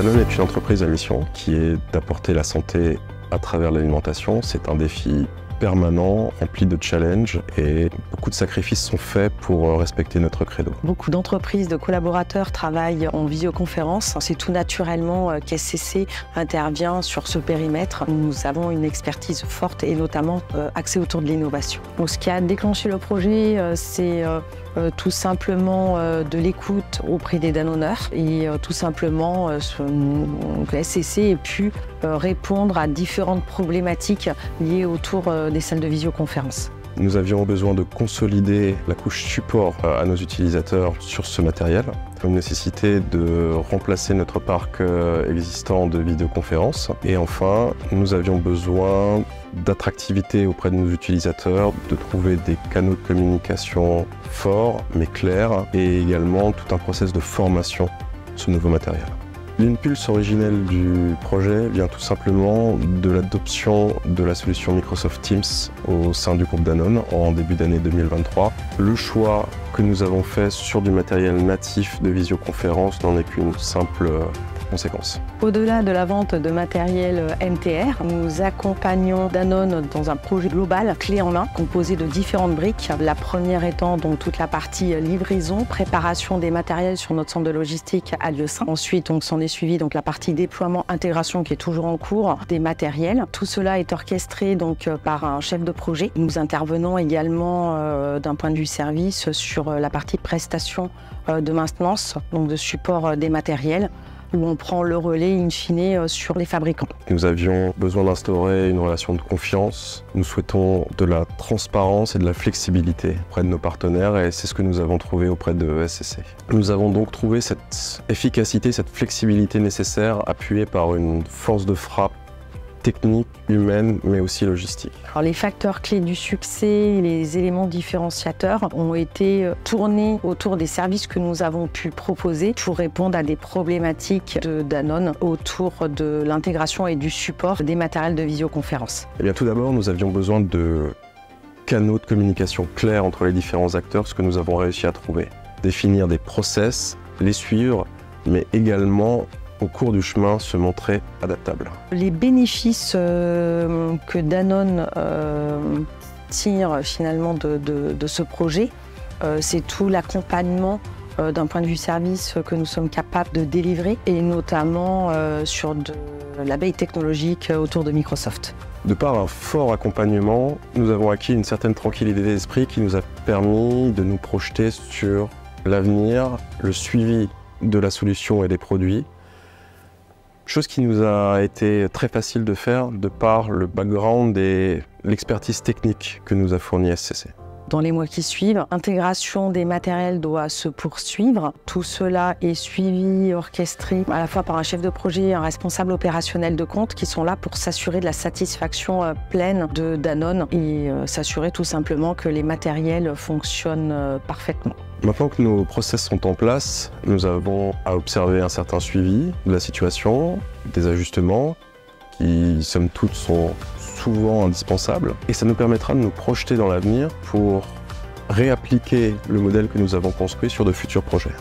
Danone est une entreprise à mission qui est d'apporter la santé à travers l'alimentation. C'est un défi permanent, rempli de challenges et beaucoup de sacrifices sont faits pour respecter notre credo. Beaucoup d'entreprises, de collaborateurs travaillent en visioconférence. C'est tout naturellement qu'SCC intervient sur ce périmètre. Nous avons une expertise forte et notamment axée autour de l'innovation. Ce qui a déclenché le projet, c'est tout simplement de l'écoute auprès des Danoneurs et tout simplement que SCC ait pu répondre à différentes problématiques liées autour des salles de visioconférence. Nous avions besoin de consolider la couche support à nos utilisateurs sur ce matériel. Une nécessité de remplacer notre parc existant de vidéoconférence. Et enfin, nous avions besoin d'attractivité auprès de nos utilisateurs, de trouver des canaux de communication forts mais clairs et également tout un process de formation de ce nouveau matériel. L'impulse originel du projet vient tout simplement de l'adoption de la solution Microsoft Teams au sein du groupe Danone en début d'année 2023. Le choix que nous avons fait sur du matériel natif de visioconférence n'en est qu'une simple conséquence. Au-delà de la vente de matériel MTR, nous accompagnons Danone dans un projet global, clé en main, composé de différentes briques. La première étant donc toute la partie livraison, préparation des matériels sur notre centre de logistique à Lieu-Saint. Ensuite, on s'en est suivi donc la partie déploiement, intégration qui est toujours en cours des matériels. Tout cela est orchestré donc par un chef de projet. Nous intervenons également d'un point de vue service sur la partie prestation de maintenance, donc de support des matériels, où on prend le relais in fine sur les fabricants. Nous avions besoin d'instaurer une relation de confiance. Nous souhaitons de la transparence et de la flexibilité auprès de nos partenaires et c'est ce que nous avons trouvé auprès de SCC. Nous avons donc trouvé cette efficacité, cette flexibilité nécessaire appuyée par une force de frappe technique, humaine, mais aussi logistique. Alors, les facteurs clés du succès, les éléments différenciateurs ont été tournés autour des services que nous avons pu proposer pour répondre à des problématiques de Danone autour de l'intégration et du support des matériels de visioconférence. Eh bien, tout d'abord, nous avions besoin de canaux de communication clairs entre les différents acteurs, ce que nous avons réussi à trouver. Définir des process, les suivre, mais également au cours du chemin, se montrer adaptable. Les bénéfices que Danone tire finalement de ce projet, c'est tout l'accompagnement d'un point de vue service que nous sommes capables de délivrer et notamment sur de l'abeille technologique autour de Microsoft. De par un fort accompagnement, nous avons acquis une certaine tranquillité d'esprit qui nous a permis de nous projeter sur l'avenir, le suivi de la solution et des produits. Chose qui nous a été très facile de faire de par le background et l'expertise technique que nous a fourni SCC. Dans les mois qui suivent, l'intégration des matériels doit se poursuivre. Tout cela est suivi, orchestré à la fois par un chef de projet et un responsable opérationnel de compte qui sont là pour s'assurer de la satisfaction pleine de Danone et s'assurer tout simplement que les matériels fonctionnent parfaitement. Maintenant que nos process sont en place, nous avons à observer un certain suivi de la situation, des ajustements qui, somme toute, sont souvent indispensables. Et ça nous permettra de nous projeter dans l'avenir pour réappliquer le modèle que nous avons construit sur de futurs projets.